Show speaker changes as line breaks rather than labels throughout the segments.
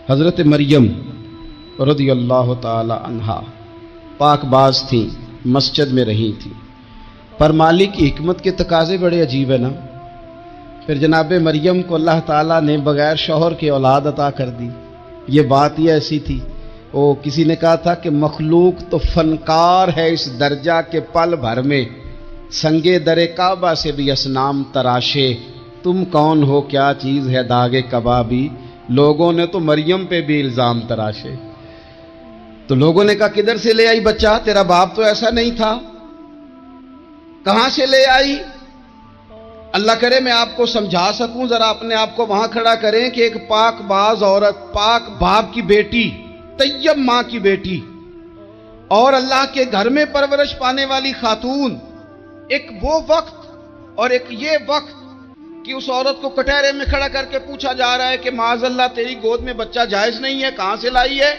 حضرت مریم رضی اللہ تعالی عنہا پاک باز تھیں، مسجد میں رہی تھیں، پر مالک کی حکمت کے تقاضے بڑے عجیب ہیں نا۔ پھر جناب مریم کو اللہ تعالیٰ نے بغیر شوہر کے اولاد عطا کر دی۔ یہ بات ہی ایسی تھی، کسی نے کہا تھا کہ مخلوق تو فنکار ہے اس درجہ کے پل بھر میں سنگے در کعبہ سے بھی اصنام تراشے، تم کون ہو کیا چیز ہے داغ کبابی، لوگوں نے تو مریم پہ بھی الزام تراشے۔ تو لوگوں نے کہا کدھر سے لے آئی بچہ، تیرا باپ تو ایسا نہیں تھا، کہاں سے لے آئی؟ اللہ کرے میں آپ کو سمجھا سکوں، ذرا اپنے آپ کو وہاں کھڑا کریں کہ ایک پاک باز عورت، پاک باپ کی بیٹی، طیب ماں کی بیٹی، اور اللہ کے گھر میں پرورش پانے والی خاتون، ایک وہ وقت اور ایک یہ وقت کہ اس عورت کو کٹہرے میں کھڑا کر کے پوچھا جا رہا ہے کہ معاذ اللہ تیری گود میں بچہ جائز نہیں ہے، کہاں سے لائی ہے؟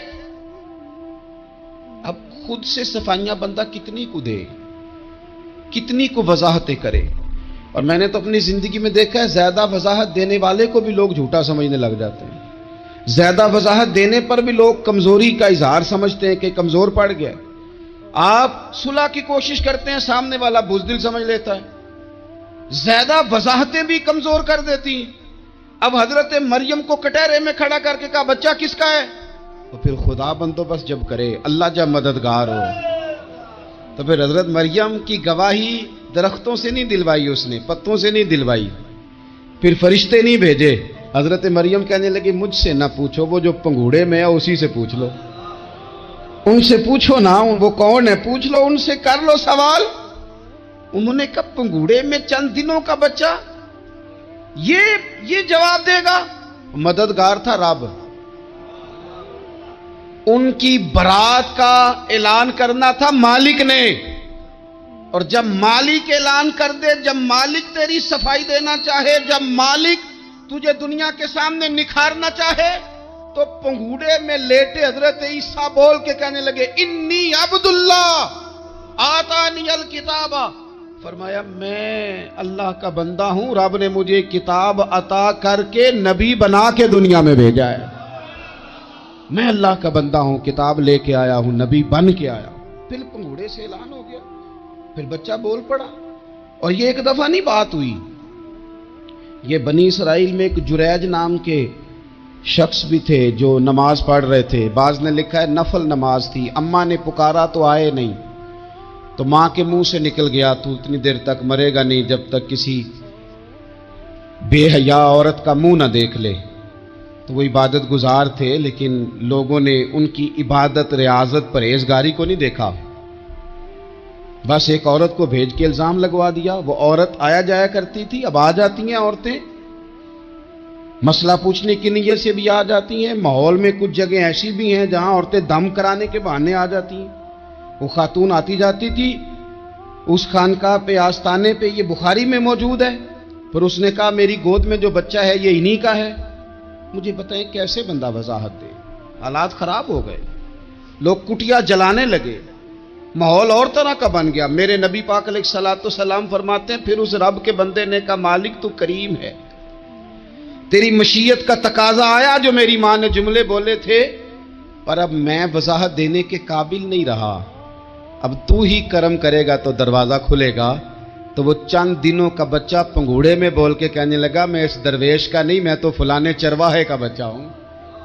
اب خود سے صفائیاں بندہ کتنی کو دے، کتنی کو وضاحتیں کرے۔ اور میں نے تو اپنی زندگی میں دیکھا ہے زیادہ وضاحت دینے والے کو بھی لوگ جھوٹا سمجھنے لگ جاتے ہیں، زیادہ وضاحت دینے پر بھی لوگ کمزوری کا اظہار سمجھتے ہیں کہ کمزور پڑ گیا۔ آپ صلح کی کوشش کرتے ہیں، سامنے والا بزدل سمجھ لیتا ہے، زیادہ وضاحتیں بھی کمزور کر دیتی ہیں۔ اب حضرت مریم کو کٹہرے میں کھڑا کر کے کہا بچہ کس کا ہے؟ تو پھر خدا بندوبست جب کرے، اللہ جب مددگار ہو، تو پھر حضرت مریم کی گواہی درختوں سے نہیں دلوائی، اس نے پتوں سے نہیں دلوائی، پھر فرشتے نہیں بھیجے۔ حضرت مریم کہنے لگی مجھ سے نہ پوچھو، وہ جو پنگوڑے میں ہے اسی سے پوچھ لو، ان سے پوچھو نا، وہ کون ہے پوچھ لو، ان سے کر لو سوال۔ انہوں نے کہا پنگوڑے میں چند دنوں کا بچہ، یہ جواب دے گا؟ مددگار تھا رب، ان کی برات کا اعلان کرنا تھا مالک نے، اور جب مالک اعلان کر دے، جب مالک تیری صفائی دینا چاہے، جب مالک تجھے دنیا کے سامنے نکھارنا چاہے، تو پنگوڑے میں لیٹے حضرت عیسیٰ بول کے کہنے لگے انی عبداللہ آتانی الکتاب، فرمایا میں اللہ کا بندہ ہوں، رب نے مجھے کتاب عطا کر کے نبی بنا کے دنیا میں بھیجا ہے، میں اللہ کا بندہ ہوں، کتاب لے کے آیا ہوں، نبی بن کے آیا ہوں۔ پھر پنگوڑے سے اعلان ہو گیا، پھر بچہ بول پڑا۔ اور یہ ایک دفعہ نہیں بات ہوئی، یہ بنی اسرائیل میں ایک جریج نام کے شخص بھی تھے جو نماز پڑھ رہے تھے، بعض نے لکھا ہے نفل نماز تھی، اماں نے پکارا تو آئے نہیں، تو ماں کے منہ سے نکل گیا تو اتنی دیر تک مرے گا نہیں جب تک کسی بے حیا عورت کا منہ نہ دیکھ لے۔ تو وہ عبادت گزار تھے، لیکن لوگوں نے ان کی عبادت، ریاضت، پرہیزگاری کو نہیں دیکھا، بس ایک عورت کو بھیج کے الزام لگوا دیا۔ وہ عورت آیا جایا کرتی تھی، اب آ جاتی ہیں عورتیں، مسئلہ پوچھنے کی نیت سے بھی آ جاتی ہیں۔ ماحول میں کچھ جگہ ایسی بھی ہیں جہاں عورتیں دم کرانے کے بہانے آ جاتی ہیں۔ وہ خاتون آتی جاتی تھی اس خانقاہ پہ، آستانے پہ، یہ بخاری میں موجود ہے، پھر اس نے کہا میری گود میں جو بچہ ہے یہ انہی کا ہے۔ مجھے بتائیں کیسے بندہ وضاحت دے؟ حالات خراب ہو گئے، لوگ کٹیا جلانے لگے، ماحول اور طرح کا بن گیا۔ میرے نبی پاک علیہ الصلوۃ والسلام فرماتے ہیں پھر اس رب کے بندے نے کہا مالک تو کریم ہے، تیری مشیت کا تقاضا آیا جو میری ماں نے جملے بولے تھے، پر اب میں وضاحت دینے کے قابل نہیں رہا، اب تو ہی کرم کرے گا تو دروازہ کھلے گا۔ تو وہ چند دنوں کا بچہ پنگوڑے میں بول کے کہنے لگا میں اس درویش کا نہیں، میں تو فلانے چرواہے کا بچہ ہوں،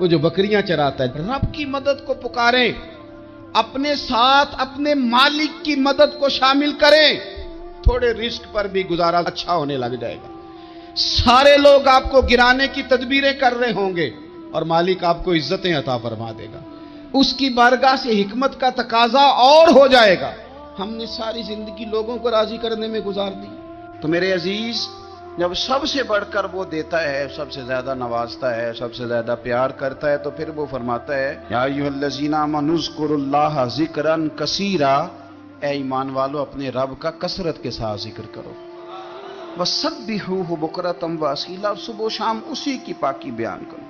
وہ جو بکریاں چراتا ہے۔ رب کی مدد کو پکاریں، اپنے ساتھ اپنے مالک کی مدد کو شامل کریں، تھوڑے رزق پر بھی گزارا اچھا ہونے لگ جائے گا۔ سارے لوگ آپ کو گرانے کی تدبیریں کر رہے ہوں گے اور مالک آپ کو عزتیں عطا فرما دے گا، اس کی بارگاہ سے حکمت کا تقاضا اور ہو جائے گا۔ ہم نے ساری زندگی لوگوں کو راضی کرنے میں گزار دی۔ تو میرے عزیز، جب سب سے بڑھ کر وہ دیتا ہے، سب سے زیادہ نوازتا ہے، سب سے زیادہ پیار کرتا ہے، تو پھر وہ فرماتا ہے یا ایھا الذین آمنوا اذکروا اللہ ذکرا کثیرا، اے ایمان والو اپنے رب کا کثرت کے ساتھ ذکر کرو، وسبحوہ بکرۃ واصیلا، صبح و شام اسی کی پاکی بیان کرو،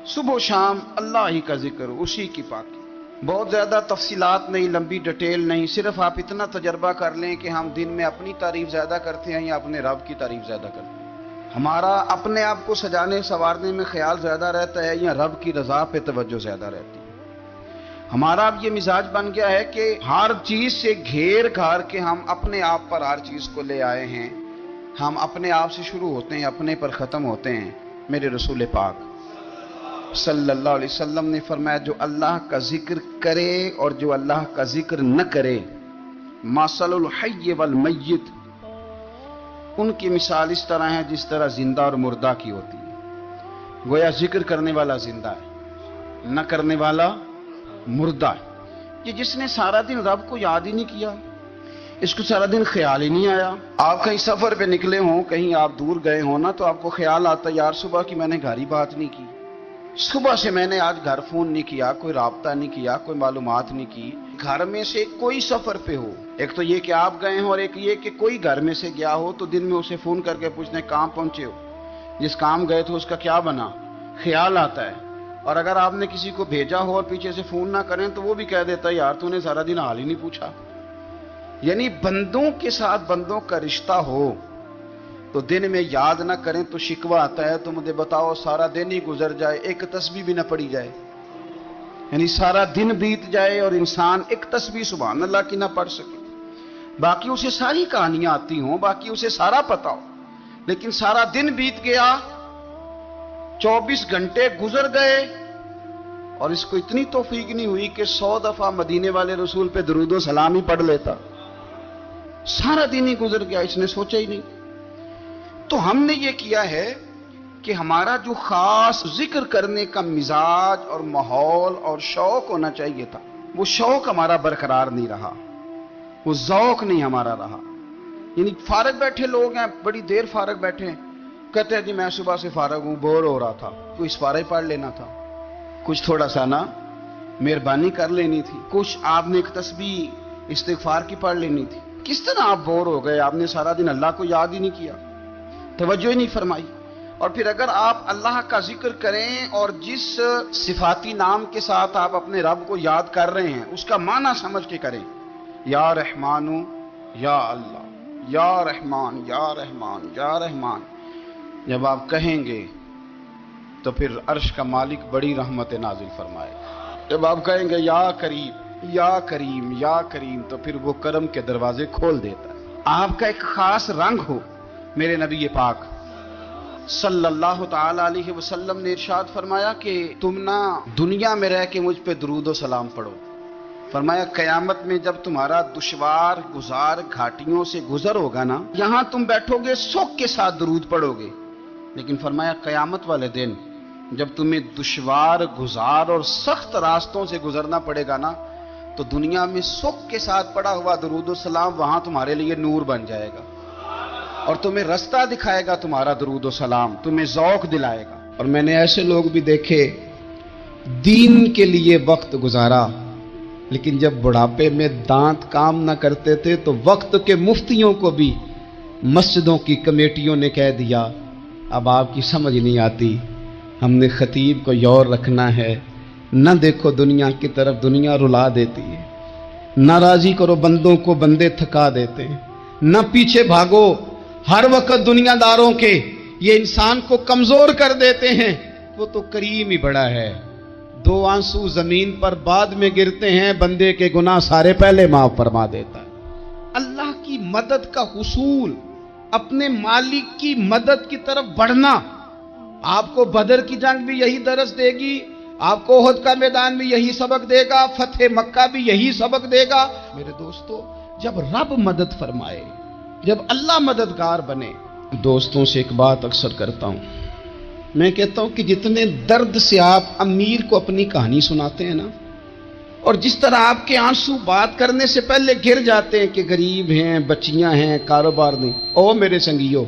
صبح و شام اللہ ہی کا ذکر، اسی کی پاکی۔ بہت زیادہ تفصیلات نہیں، لمبی ڈیٹیل نہیں، صرف آپ اتنا تجربہ کر لیں کہ ہم دن میں اپنی تعریف زیادہ کرتے ہیں یا اپنے رب کی تعریف زیادہ کرتے ہیں۔ ہمارا اپنے آپ کو سجانے سنوارنے میں خیال زیادہ رہتا ہے یا رب کی رضا پہ توجہ زیادہ رہتی ہے؟ ہمارا اب یہ مزاج بن گیا ہے کہ ہر چیز سے گھیر گھار کے ہم اپنے آپ پر ہر چیز کو لے آئے ہیں. ہم اپنے آپ سے شروع ہوتے ہیں، اپنے پر ختم ہوتے ہیں. میرے رسول پاک صلی اللہ علیہ وسلم نے فرمایا جو اللہ کا ذکر کرے اور جو اللہ کا ذکر نہ کرے، مثل الحی والمیت، ان کی مثال اس طرح ہے جس طرح زندہ اور مردہ کی ہوتی ہے. گویا ذکر کرنے والا زندہ ہے، نہ کرنے والا مردہ ہے. یہ جس نے سارا دن رب کو یاد ہی نہیں کیا، اس کو سارا دن خیال ہی نہیں آیا. آپ کہیں سفر پہ نکلے ہوں، کہیں آپ دور گئے ہوں نا، تو آپ کو خیال آتا ہے یار صبح کی میں نے گھر ہی بات نہیں کی، صبح سے میں نے آج گھر فون نہیں کیا، کوئی رابطہ نہیں کیا، کوئی معلومات نہیں کی. گھر میں سے کوئی سفر پہ ہو، ایک تو یہ کہ آپ گئے ہوں اور ایک یہ کہ کوئی گھر میں سے گیا ہو، تو دن میں اسے فون کر کے پوچھنے کہاں پہنچے ہو، جس کام گئے تھے اس کا کیا بنا، خیال آتا ہے. اور اگر آپ نے کسی کو بھیجا ہو اور پیچھے سے فون نہ کریں تو وہ بھی کہہ دیتا ہے یار تو نے سارا دن حال ہی نہیں پوچھا. یعنی بندوں کے ساتھ بندوں کا رشتہ ہو تو دن میں یاد نہ کریں تو شکوہ آتا ہے. تو مجھے بتاؤ سارا دن ہی گزر جائے، ایک تسبیح بھی نہ پڑھی جائے، یعنی سارا دن بیت جائے اور انسان ایک تسبیح سبحان اللہ کی نہ پڑھ سکے. باقی اسے ساری کہانیاں آتی ہوں، باقی اسے سارا پتا ہو، لیکن سارا دن بیت گیا، 24 گھنٹے گزر گئے اور اس کو اتنی توفیق نہیں ہوئی کہ 100 دفعہ مدینے والے رسول پہ درود و سلام ہی پڑھ لیتا. سارا دن ہی گزر گیا، اس نے سوچا ہی نہیں. تو ہم نے یہ کیا ہے کہ ہمارا جو خاص ذکر کرنے کا مزاج اور ماحول اور شوق ہونا چاہیے تھا، وہ شوق ہمارا برقرار نہیں رہا، وہ ذوق نہیں ہمارا رہا. یعنی فارغ بیٹھے لوگ ہیں، بڑی دیر فارغ بیٹھے ہیں، کہتے ہیں جی میں صبح سے فارغ ہوں، بور ہو رہا تھا، کوئی سپارہ پڑھ لینا تھا، کچھ تھوڑا سا نا مہربانی کر لینی تھی، کچھ آپ نے ایک تسبیح استغفار کی پڑھ لینی تھی. کس طرح آپ بور ہو گئے؟ آپ نے سارا دن اللہ کو یاد ہی نہیں کیا، توجہ ہی نہیں فرمائی. اور پھر اگر آپ اللہ کا ذکر کریں اور جس صفاتی نام کے ساتھ آپ اپنے رب کو یاد کر رہے ہیں اس کا معنی سمجھ کے کریں، یا رحمان یا اللہ، یا رحمان یا رحمان یا رحمان، جب آپ کہیں گے تو پھر عرش کا مالک بڑی رحمت نازل فرمائے. جب آپ کہیں گے یا کریم یا کریم یا کریم تو پھر وہ کرم کے دروازے کھول دیتا ہے. آپ کا ایک خاص رنگ ہو. میرے نبی پاک صلی اللہ تعالی علیہ وسلم نے ارشاد فرمایا کہ تم نہ دنیا میں رہ کے مجھ پہ درود و سلام پڑھو. فرمایا قیامت میں جب تمہارا دشوار گزار گھاٹیوں سے گزر ہوگا نا، یہاں تم بیٹھو گے سوگ کے ساتھ درود پڑھو گے، لیکن فرمایا قیامت والے دن جب تمہیں دشوار گزار اور سخت راستوں سے گزرنا پڑے گا نا، تو دنیا میں سوگ کے ساتھ پڑا ہوا درود و سلام وہاں تمہارے لیے نور بن جائے گا اور تمہیں رستہ دکھائے گا. تمہارا درود و سلام تمہیں ذوق دلائے گا. اور میں نے ایسے لوگ بھی دیکھے دین کے لیے وقت گزارا، لیکن جب بڑھاپے میں دانت کام نہ کرتے تھے تو وقت کے مفتیوں کو بھی مسجدوں کی کمیٹیوں نے کہہ دیا اب آپ کی سمجھ نہیں آتی، ہم نے خطیب کو یور رکھنا ہے، نہ دیکھو دنیا کی طرف، دنیا رلا دیتی ہے، نہ راضی کرو بندوں کو، بندے تھکا دیتے ہیں، نہ پیچھے بھاگو ہر وقت دنیا داروں کے، یہ انسان کو کمزور کر دیتے ہیں. وہ تو کریم ہی بڑا ہے، 2 آنسو زمین پر بعد میں گرتے ہیں، بندے کے گناہ سارے پہلے معاف فرما دیتا ہے. اللہ کی مدد کا حصول، اپنے مالک کی مدد کی طرف بڑھنا. آپ کو بدر کی جنگ بھی یہی درس دے گی، آپ کو احد کا میدان بھی یہی سبق دے گا، فتح مکہ بھی یہی سبق دے گا. میرے دوستو، جب رب مدد فرمائے، جب اللہ مددگار بنے. دوستوں سے ایک بات اکثر کرتا ہوں، میں کہتا ہوں کہ جتنے درد سے آپ امیر کو اپنی کہانی سناتے ہیں نا، اور جس طرح آپ کے آنسو بات کرنے سے پہلے گر جاتے ہیں کہ غریب ہیں، بچیاں ہیں، کاروبار نہیں، او میرے سنگیو،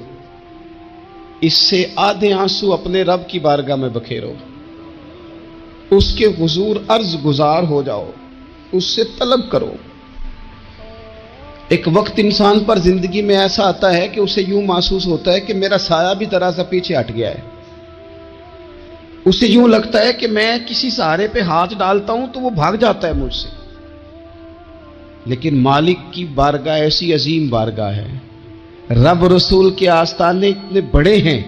اس سے آدھے آنسو اپنے رب کی بارگاہ میں بکھیرو، اس کے حضور عرض گزار ہو جاؤ، اس سے طلب کرو. ایک وقت انسان پر زندگی میں ایسا آتا ہے کہ اسے یوں محسوس ہوتا ہے کہ میرا سایہ بھی ذرا سا پیچھے ہٹ گیا ہے. اسے یوں لگتا ہے کہ میں کسی سہارے پہ ہاتھ ڈالتا ہوں تو وہ بھاگ جاتا ہے مجھ سے. لیکن مالک کی بارگاہ ایسی عظیم بارگاہ ہے رب رسول کے آستانے اتنے بڑے ہیں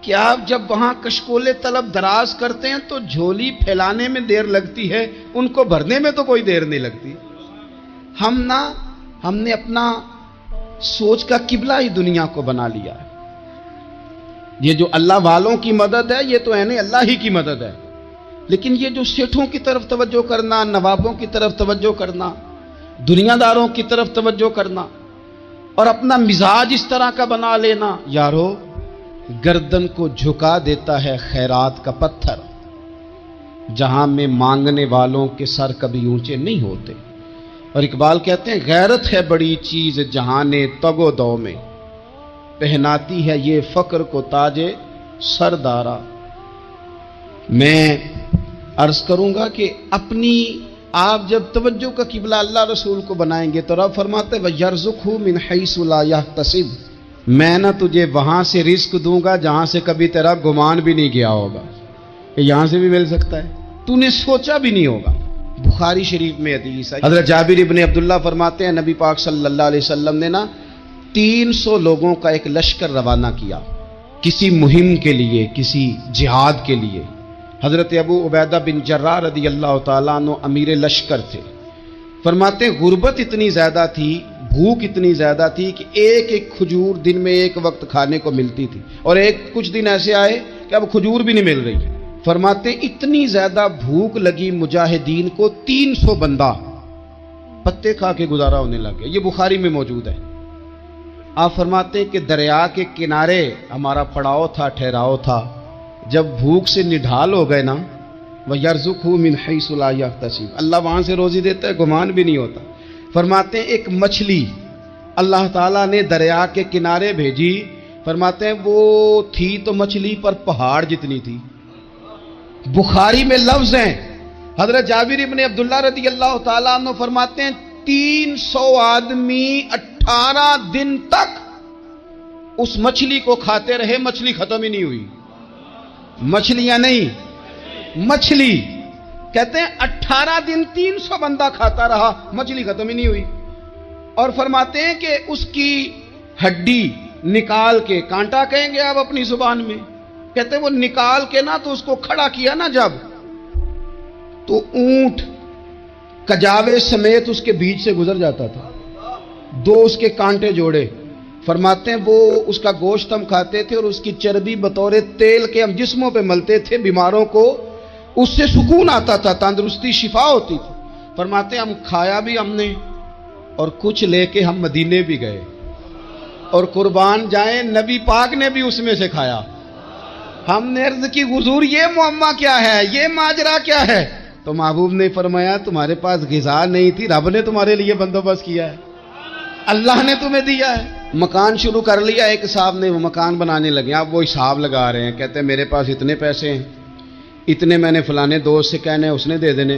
کہ آپ جب وہاں کشکول طلب دراز کرتے ہیں تو جھولی پھیلانے میں دیر لگتی ہے، ان کو بھرنے میں تو کوئی دیر نہیں لگتی۔ ہم نے اپنا سوچ کا قبلہ ہی دنیا کو بنا لیا ہے۔ یہ جو اللہ والوں کی مدد ہے یہ تو اللہ ہی کی مدد ہے، لیکن یہ جو سیٹھوں کی طرف توجہ کرنا، نوابوں کی طرف توجہ کرنا، دنیا داروں کی طرف توجہ کرنا اور اپنا مزاج اس طرح کا بنا لینا، یارو گردن کو جھکا دیتا ہے خیرات کا پتھر، جہاں میں مانگنے والوں کے سر کبھی اونچے نہیں ہوتے۔ اور اقبال کہتے ہیں غیرت ہے بڑی چیز جہان تگ و دو میں، پہناتی ہے یہ فقر کو تاج سردارا۔ میں عرض کروں گا کہ اپنی آپ جب توجہ کا قبلہ اللہ رسول کو بنائیں گے تو رب فرماتے وَيَرْزُقْهُ مِنْ حَيْثُ لَا يَحْتَسِبُ، میں نہ تجھے وہاں سے رزق دوں گا جہاں سے کبھی تیرا گمان بھی نہیں گیا ہوگا، کہ یہاں سے بھی مل سکتا ہے، تو نے سوچا بھی نہیں ہوگا۔ بخاری شریف میں حدیث ہے، حضرت جابر ابن عبداللہ فرماتے ہیں نبی پاک صلی اللہ علیہ وسلم نے 300 لوگوں کا ایک لشکر روانہ کیا کسی مہم کے لیے، کسی جہاد کے لیے۔ حضرت ابو عبیدہ بن جراح رضی اللہ تعالیٰ عنہ امیر لشکر تھے۔ فرماتے ہیں غربت اتنی زیادہ تھی، بھوک اتنی زیادہ تھی کہ ایک ایک کھجور دن میں ایک وقت کھانے کو ملتی تھی، اور کچھ دن ایسے آئے کہ اب کھجور بھی نہیں مل رہی۔ فرماتے ہیں اتنی زیادہ بھوک لگی مجاہدین کو 300 بندہ پتے کھا کے گزارا ہونے لگ گیا۔ یہ بخاری میں موجود ہے۔ آپ فرماتے ہیں کہ دریا کے کنارے ہمارا پڑاؤ تھا، ٹھہراؤ تھا، جب بھوک سے نڈھال ہو گئے وَيَرْزُقْهُ مِنْ حَيْثُ لَا يَحْتَسِبُ، اللہ وہاں سے روزی دیتا ہے، گمان بھی نہیں ہوتا۔ فرماتے ہیں ایک مچھلی اللہ تعالیٰ نے دریا کے کنارے بھیجی، فرماتے ہیں وہ تھی تو مچھلی پر پہاڑ جتنی تھی۔ بخاری میں لفظ ہیں، حضرت جابر ابن عبداللہ رضی اللہ تعالیٰ عنہ فرماتے ہیں 300 آدمی 18 دن تک اس مچھلی کو کھاتے رہے، مچھلی ختم ہی نہیں ہوئی۔ مچھلیاں نہیں، مچھلی کہتے ہیں 18 دن 300 بندہ کھاتا رہا، مچھلی ختم ہی نہیں ہوئی۔ اور فرماتے ہیں کہ اس کی ہڈی نکال کے، کانٹا کہیں گے آپ اپنی زبان میں، کہتے ہیں وہ نکال کے تو اس کو کھڑا کیا جب، تو اونٹ کجاوے سمیت اس کے بیچ سے گزر جاتا تھا، 2 اس کے کانٹے جوڑے۔ فرماتے ہیں وہ اس کا گوشت ہم کھاتے تھے اور اس کی چربی بطور تیل کے ہم جسموں پہ ملتے تھے، بیماروں کو اس سے سکون آتا تھا، تندرستی شفا ہوتی تھی۔ فرماتے ہیں ہم کھایا بھی ہم نے، اور کچھ لے کے ہم مدینے بھی گئے، اور قربان جائیں نبی پاک نے بھی اس میں سے کھایا۔ ہم نے عرض کی حضور یہ معمہ کیا ہے، یہ ماجرا کیا ہے؟ تو محبوب نے فرمایا تمہارے پاس غذا نہیں تھی، رب نے تمہارے لیے بندوبست کیا ہے، اللہ نے تمہیں دیا ہے۔ مکان شروع کر لیا، ایک صاحب نے وہ مکان بنانے لگے، آپ وہ حساب لگا رہے ہیں، کہتے ہیں میرے پاس اتنے پیسے ہیں، اتنے میں نے فلانے دوست سے کہنا ہے اس نے دے دینے،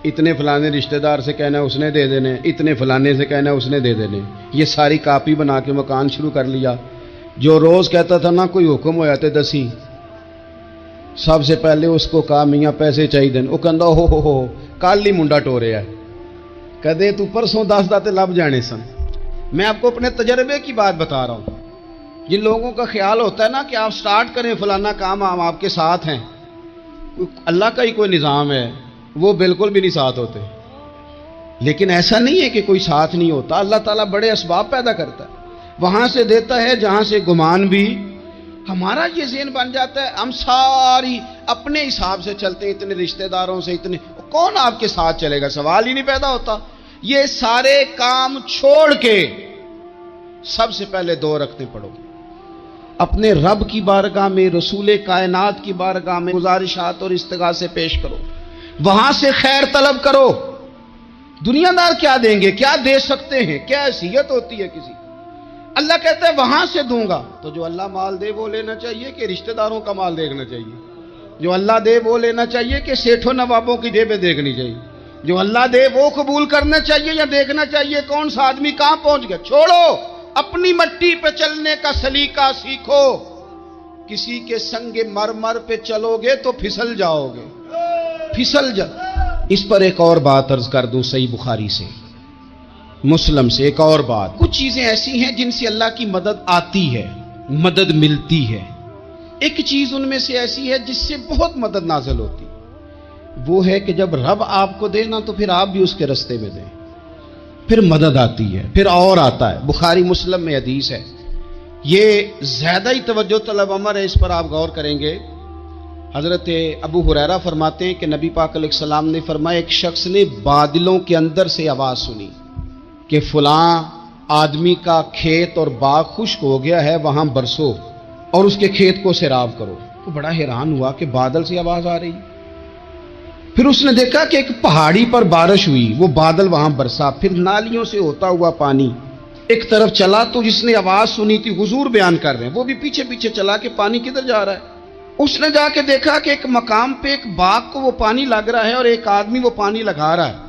اتنے فلانے رشتہ دار سے کہنا ہے اس نے دے دینے، اتنے فلانے سے کہنا ہے اس نے دے دینے۔ یہ ساری کاپی بنا کے مکان شروع کر لیا۔ جو روز کہتا تھا کوئی حکم ہو جاتے 10 سب سے پہلے اس کو کہا میاں پیسے چاہیے دن، وہ کہندا ہو کل ہی منڈا ٹوریا ہے، کہتے تو پرسوں 10 داتے لب جانے سن۔ میں آپ کو اپنے تجربے کی بات بتا رہا ہوں۔ جن لوگوں کا خیال ہوتا ہے کہ آپ سٹارٹ کریں فلانا کام، ہم آپ کے ساتھ ہیں، اللہ کا ہی کوئی نظام ہے، وہ بالکل بھی نہیں ساتھ ہوتے۔ لیکن ایسا نہیں ہے کہ کوئی ساتھ نہیں ہوتا، اللہ تعالیٰ بڑے اسباب پیدا کرتا ہے، وہاں سے دیتا ہے جہاں سے گمان بھی۔ ہمارا یہ ذہن بن جاتا ہے ہم ساری اپنے حساب سے چلتے ہیں، اتنے رشتہ داروں سے، اتنے کون آپ کے ساتھ چلے گا، سوال ہی نہیں پیدا ہوتا۔ یہ سارے کام چھوڑ کے سب سے پہلے 2 رکعتیں پڑھو، اپنے رب کی بارگاہ میں، رسول کائنات کی بارگاہ میں گزارشات اور استغاثے پیش کرو، وہاں سے خیر طلب کرو۔ دنیا دار کیا دیں گے، کیا دے سکتے ہیں، کیا حیثیت ہوتی ہے کسی؟ اللہ کہتا ہے وہاں سے دوں گا۔ تو جو اللہ مال دے وہ لینا چاہیے کہ رشتہ داروں کا مال دیکھنا چاہیے؟ جو اللہ دے وہ لینا چاہیے کہ سیٹھوں نوابوں کی جیبیں دیکھنی چاہیے؟ جو اللہ دے وہ قبول کرنا چاہیے یا دیکھنا چاہیے کون سا آدمی کہاں پہنچ گیا؟ چھوڑو، اپنی مٹی پہ چلنے کا سلیقہ سیکھو۔ کسی کے سنگ مرمر پہ چلو گے تو پھسل جاؤ گے، پھسل جا۔ اس پر ایک اور بات عرض کر دوں صحیح بخاری سے، مسلم سے ایک اور بات، کچھ چیزیں ایسی ہیں جن سے اللہ کی مدد آتی ہے، مدد ملتی ہے. ایک چیز ان میں سے ایسی ہے جس سے بہت مدد نازل ہوتی، وہ ہے کہ جب رب آپ کو دے نا تو پھر آپ بھی اس کے رستے میں دیں، پھر مدد آتی ہے، پھر اور آتا ہے. بخاری مسلم میں حدیث ہے، یہ زیادہ ہی توجہ طلب امر ہے، اس پر آپ غور کریں گے. حضرت ابو ہریرہ فرماتے ہیں کہ نبی پاک علیہ السلام نے فرمایا ایک شخص نے بادلوں کے اندر سے آواز سنی کہ فلاں آدمی کا کھیت اور باغ خشک ہو گیا ہے، وہاں برسو اور اس کے کھیت کو سیراب کرو. وہ بڑا حیران ہوا کہ بادل سے آواز آ رہی. پھر اس نے دیکھا کہ ایک پہاڑی پر بارش ہوئی، وہ بادل وہاں برسا، پھر نالیوں سے ہوتا ہوا پانی ایک طرف چلا. تو جس نے آواز سنی تھی، حضور بیان کر رہے ہیں، وہ بھی پیچھے پیچھے چلا کہ پانی کدھر جا رہا ہے. اس نے جا کے دیکھا کہ ایک مقام پہ ایک باغ کو وہ پانی لگ رہا ہے اور ایک آدمی وہ پانی لگا رہا ہے.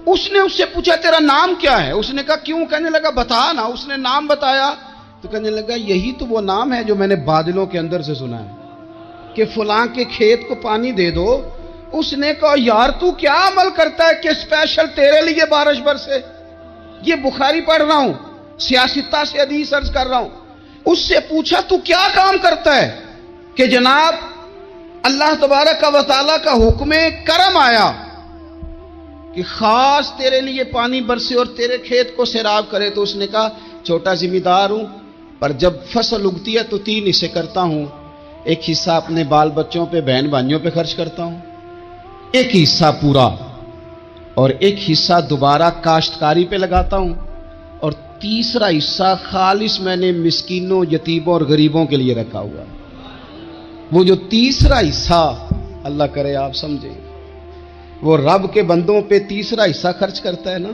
اس نے اس سے پوچھا تیرا نام کیا ہے؟ اس نے کہا کیوں؟ کہنے لگا بتا نا. اس نے نام بتایا تو کہنے لگا یہی تو وہ نام ہے جو میں نے بادلوں کے اندر سے سنا ہے کہ فلاں کے کھیت کو پانی دے دو. اس نے کہا یار تو کیا عمل کرتا ہے کہ اسپیشل تیرے لیے بارش برسے؟ یہ بخاری پڑھ رہا ہوں، سیاستہ سے حدیث عرض کر رہا ہوں. اس سے پوچھا تو کیا کام کرتا ہے کہ جناب اللہ تبارک و تعالیٰ کا حکم کرم آیا کہ خاص تیرے لیے پانی برسے اور تیرے کھیت کو سیراب کرے. تو اس نے کہا چھوٹا ذمہ دار ہوں، پر جب فصل اگتی ہے تو 3 حصے کرتا ہوں. ایک حصہ اپنے بال بچوں پہ، بہن بھائیوں پہ خرچ کرتا ہوں، ایک حصہ پورا، اور ایک حصہ دوبارہ کاشتکاری پہ لگاتا ہوں، اور تیسرا حصہ خالص میں نے مسکینوں، یتیموں اور غریبوں کے لیے رکھا ہوا. وہ جو تیسرا حصہ، اللہ کرے آپ سمجھیں، وہ رب کے بندوں پہ تیسرا حصہ خرچ کرتا ہے نا،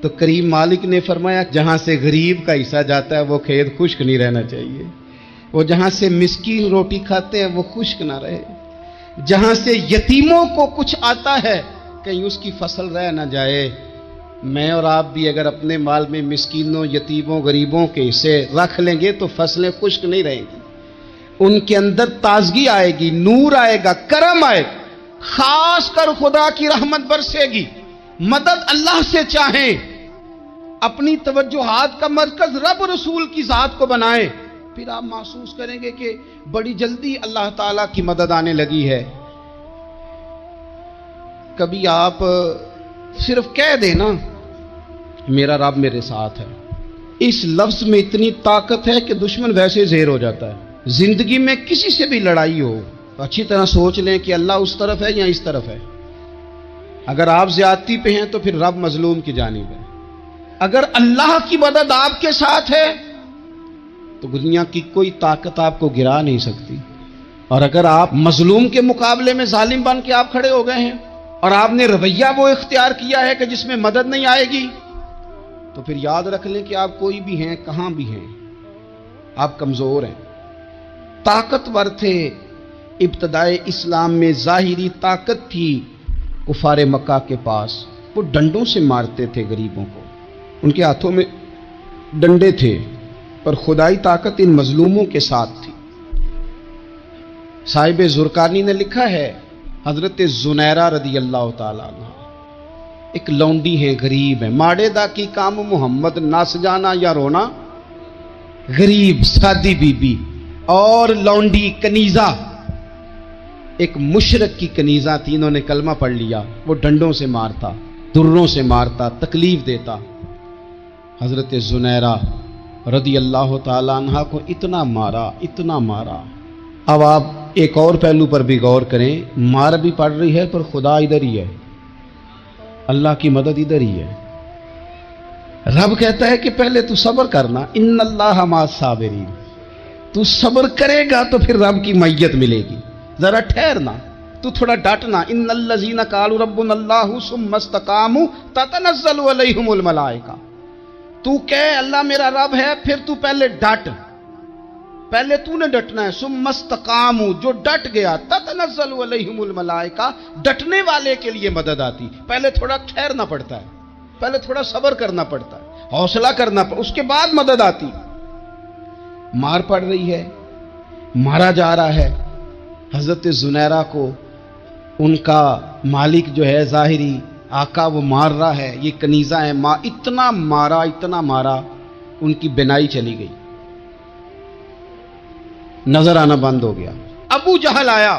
تو کریم مالک نے فرمایا جہاں سے غریب کا حصہ جاتا ہے وہ کھیت خشک نہیں رہنا چاہیے. وہ جہاں سے مسکین روٹی کھاتے ہیں وہ خشک نہ رہے. جہاں سے یتیموں کو کچھ آتا ہے کہیں اس کی فصل رہ نہ جائے. میں اور آپ بھی اگر اپنے مال میں مسکینوں، یتیموں، غریبوں کے حصے رکھ لیں گے تو فصلیں خشک نہیں رہیں گی. ان کے اندر تازگی آئے گی، نور آئے گا، کرم آئے گا، خاص کر خدا کی رحمت برسے گی. مدد اللہ سے چاہیں، اپنی توجہات کا مرکز رب رسول کی ذات کو بنائیں، پھر آپ محسوس کریں گے کہ بڑی جلدی اللہ تعالیٰ کی مدد آنے لگی ہے. کبھی آپ صرف کہہ دیں نا میرا رب میرے ساتھ ہے، اس لفظ میں اتنی طاقت ہے کہ دشمن ویسے زہر ہو جاتا ہے. زندگی میں کسی سے بھی لڑائی ہو تو اچھی طرح سوچ لیں کہ اللہ اس طرف ہے یا اس طرف ہے. اگر آپ زیادتی پہ ہیں تو پھر رب مظلوم کی جانب ہے. اگر اللہ کی مدد آپ کے ساتھ ہے تو دنیا کی کوئی طاقت آپ کو گرا نہیں سکتی. اور اگر آپ مظلوم کے مقابلے میں ظالم بن کے آپ کھڑے ہو گئے ہیں اور آپ نے رویہ وہ اختیار کیا ہے کہ جس میں مدد نہیں آئے گی، تو پھر یاد رکھ لیں کہ آپ کوئی بھی ہیں، کہاں بھی ہیں، آپ کمزور ہیں. طاقتور تھے ابتدائے اسلام میں، ظاہری طاقت تھی کفار مکہ کے پاس، وہ ڈنڈوں سے مارتے تھے غریبوں کو، ان کے ہاتھوں میں ڈنڈے تھے، پر خدائی طاقت ان مظلوموں کے ساتھ تھی. صاحب زرقانی نے لکھا ہے حضرت زنیرہ رضی اللہ تعالیٰ عنہ ایک لونڈی ہیں، غریب ہیں، ماڑے دا کی کام محمد نس جانا یا رونا، غریب سادی بی بی اور لونڈی کنیزہ، ایک مشرک کی کنیزہ تھی. انہوں نے کلمہ پڑھ لیا. وہ ڈنڈوں سے مارتا، دروں سے مارتا، تکلیف دیتا. حضرت زنیرہ رضی اللہ تعالیٰ عنہ کو اتنا مارا، اتنا مارا. اب آپ ایک اور پہلو پر بھی غور کریں، مار بھی پڑ رہی ہے پر خدا ادھر ہی ہے، اللہ کی مدد ادھر ہی ہے. رب کہتا ہے کہ پہلے تو صبر کرنا، ان اللہ مع الصابرین، تو صبر کرے گا تو پھر رب کی معیت ملے گی. ذرا ٹھہرنا، تو تھوڑا ڈٹنا. ان الذین قالوا ربنا اللہ ثم استقاموا تتنزل علیہم الملائکہ. تو کہے اللہ میرا رب ہے، پھر تو پہلے ڈٹ، پہلے تو نے ڈٹنا ہے. ثم استقاموا، جو ڈٹ گیا، تتنزل علیہم الملائکہ، ڈٹنے والے کے لیے مدد آتی. پہلے تھوڑا ٹھہرنا پڑتا ہے، پہلے تھوڑا صبر کرنا پڑتا ہے، حوصلہ کرنا پڑتا، اس کے بعد مدد آتی. مار پڑ رہی ہے، مارا جا رہا ہے. حضرت زنیرہ کو ان کا مالک جو ہے ظاہری آقا وہ مار رہا ہے، یہ کنیزہ ہے، ماں اتنا مارا ان کی بینائی چلی گئی، نظر آنا بند ہو گیا۔ ابو جہل آیا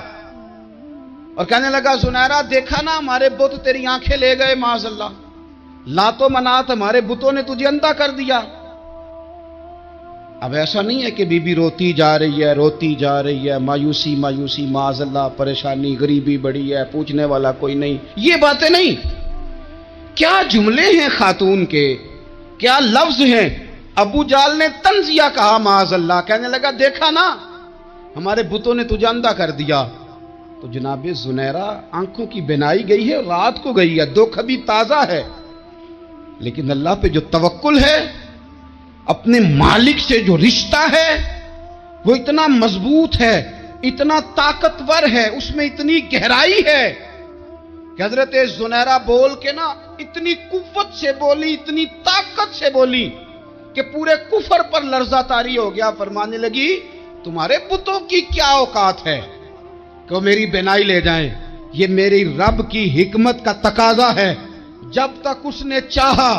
اور کہنے لگا زنیرہ دیکھا نا ہمارے بت تیری آنکھیں لے گئے، معاذ اللہ، لات و منات ہمارے بتوں نے تجھے اندھا کر دیا۔ اب ایسا نہیں ہے کہ بی بی روتی جا رہی ہے، مایوسی معاذ اللہ، پریشانی غریبی بڑی ہے، پوچھنے والا کوئی نہیں، یہ باتیں نہیں۔ کیا جملے ہیں خاتون کے، کیا لفظ ہیں۔ ابو جال نے تنزیہ کہا معاذ اللہ، کہنے لگا دیکھا نا ہمارے بتوں نے تجھے اندھا کر دیا۔ تو جناب زنیرہ آنکھوں کی بینائی گئی ہے، رات کو گئی ہے، دکھ ابھی تازہ ہے، لیکن اللہ پہ جو توکل ہے، اپنے مالک سے جو رشتہ ہے وہ اتنا مضبوط ہے، اتنا طاقتور ہے، اس میں اتنی گہرائی ہے کہ حضرت زنیرہ بول کے نا اتنی قوت سے بولی، اتنی طاقت سے بولی کہ پورے کفر پر لرزہ طاری ہو گیا۔ فرمانے لگی تمہارے بتوں کی کیا اوقات ہے کہ وہ میری بینائی لے جائیں، یہ میری رب کی حکمت کا تقاضا ہے۔ جب تک اس نے چاہا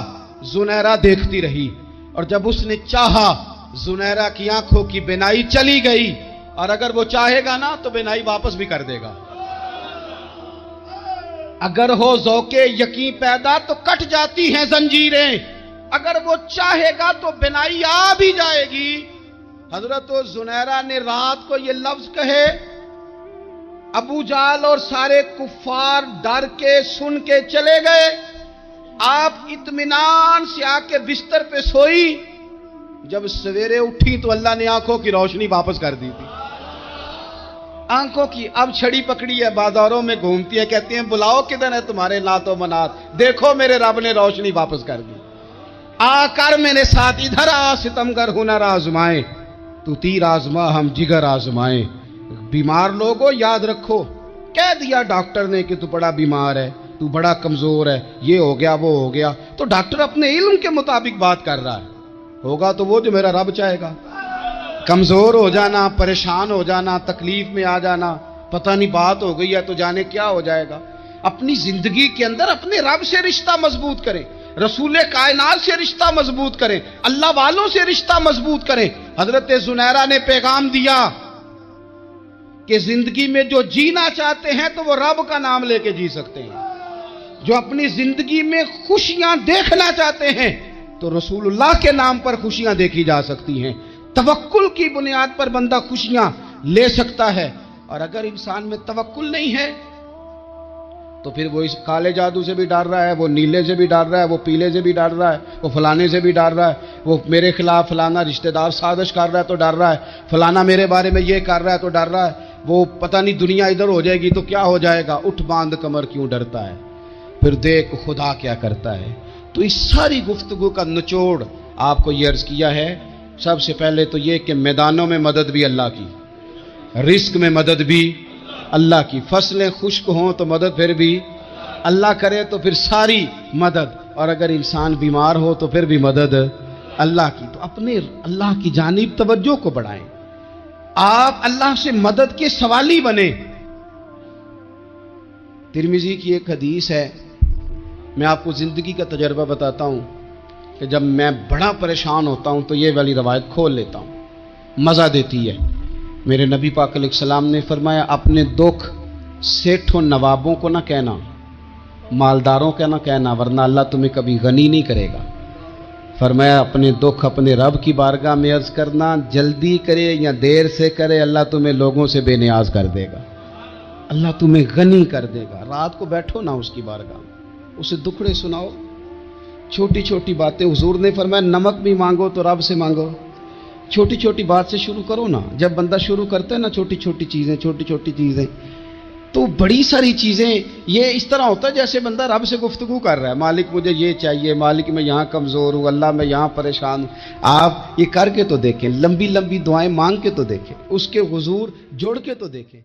زنیرہ دیکھتی رہی، اور جب اس نے چاہا زنیرہ کی آنکھوں کی بینائی چلی گئی، اور اگر وہ چاہے گا نا تو بینائی واپس بھی کر دے گا۔ اگر ہو ذوق یقین پیدا تو کٹ جاتی ہیں زنجیریں، اگر وہ چاہے گا تو بینائی آ بھی جائے گی۔ حضرت زنیرہ نے رات کو یہ لفظ کہے، ابو جال اور سارے کفار ڈر کے سن کے چلے گئے، آپ اطمینان سے آ کے بستر پہ سوئی۔ جب سویرے اٹھی تو اللہ نے آنکھوں کی روشنی واپس کر دی تھی، آنکھوں کی۔ اب چھڑی پکڑی ہے، بازاروں میں گھومتی ہے، کہتے ہیں بلاؤ کدھر ہے تمہارے نات و منات، دیکھو میرے رب نے روشنی واپس کر دی، آ کر میرے ساتھ ادھر آ، ستمگر ہنر آزمائیں، تو تیر آزما ہم جگر آزمائیں۔ بیمار لوگوں یاد رکھو، کہہ دیا ڈاکٹر نے کہ تو بڑا بیمار ہے، تو بڑا کمزور ہے، یہ ہو گیا وہ ہو گیا، تو ڈاکٹر اپنے علم کے مطابق بات کر رہا ہے، ہوگا تو وہ جو میرا رب چاہے گا۔ کمزور ہو جانا، پریشان ہو جانا، تکلیف میں آ جانا، پتہ نہیں بات ہو گئی ہے تو جانے کیا ہو جائے گا۔ اپنی زندگی کے اندر اپنے رب سے رشتہ مضبوط کریں، رسول کائنات سے رشتہ مضبوط کریں، اللہ والوں سے رشتہ مضبوط کریں۔ حضرت زنیرہ نے پیغام دیا کہ زندگی میں جو جینا چاہتے ہیں تو وہ رب کا نام لے کے جی سکتے ہیں، جو اپنی زندگی میں خوشیاں دیکھنا چاہتے ہیں تو رسول اللہ کے نام پر خوشیاں دیکھی جا سکتی ہیں۔ توکل کی بنیاد پر بندہ خوشیاں لے سکتا ہے، اور اگر انسان میں توکل نہیں ہے تو پھر وہ اس کالے جادو سے بھی ڈر رہا ہے، وہ نیلے سے بھی ڈر رہا ہے، وہ پیلے سے بھی ڈر رہا ہے، وہ فلانے سے بھی ڈر رہا ہے، وہ میرے خلاف فلانا رشتہ دار سازش کر رہا ہے تو ڈر رہا ہے، فلانا میرے بارے میں یہ کر رہا ہے تو ڈر رہا ہے، وہ پتہ نہیں دنیا ادھر ہو جائے گی تو کیا ہو جائے گا، اٹھ باندھ کمر کیوں ڈرتا ہے، پھر دیکھ خدا کیا کرتا ہے۔ تو اس ساری گفتگو کا نچوڑ آپ کو یہ عرض کیا ہے، سب سے پہلے تو یہ کہ میدانوں میں مدد بھی اللہ کی، رزق میں مدد بھی اللہ کی، فصلیں خشک ہوں تو مدد پھر بھی اللہ کرے، تو پھر ساری مدد، اور اگر انسان بیمار ہو تو پھر بھی مدد اللہ کی۔ تو اپنے اللہ کی جانب توجہ کو بڑھائیں، آپ اللہ سے مدد کے سوالی بنیں۔ ترمذی کی ایک حدیث ہے، میں آپ کو زندگی کا تجربہ بتاتا ہوں کہ جب میں بڑا پریشان ہوتا ہوں تو یہ والی روایت کھول لیتا ہوں، مزہ دیتی ہے۔ میرے نبی پاک علیہ السلام نے فرمایا اپنے دکھ سیٹھوں نوابوں کو نہ کہنا، مالداروں کا نہ کہنا، ورنہ اللہ تمہیں کبھی غنی نہیں کرے گا۔ فرمایا اپنے دکھ اپنے رب کی بارگاہ میں عرض کرنا، جلدی کرے یا دیر سے کرے اللہ تمہیں لوگوں سے بے نیاز کر دے گا، اللہ تمہیں غنی کر دے گا۔ رات کو بیٹھو نا اس کی بارگاہ میں، اسے دکھڑے سناؤ، چھوٹی چھوٹی باتیں۔ حضور نے فرمایا نمک بھی مانگو تو رب سے مانگو، چھوٹی چھوٹی بات سے شروع کرو نا۔ جب بندہ شروع کرتا ہے نا چھوٹی چھوٹی چیزیں تو بڑی ساری چیزیں یہ اس طرح ہوتا ہے جیسے بندہ رب سے گفتگو کر رہا ہے، مالک مجھے یہ چاہیے، مالک میں یہاں کمزور ہوں، اللہ میں یہاں پریشان ہوں۔ آپ یہ کر کے تو دیکھیں، لمبی لمبی دعائیں مانگ کے تو دیکھیں، اس کے حضور جوڑ کے تو دیکھیں۔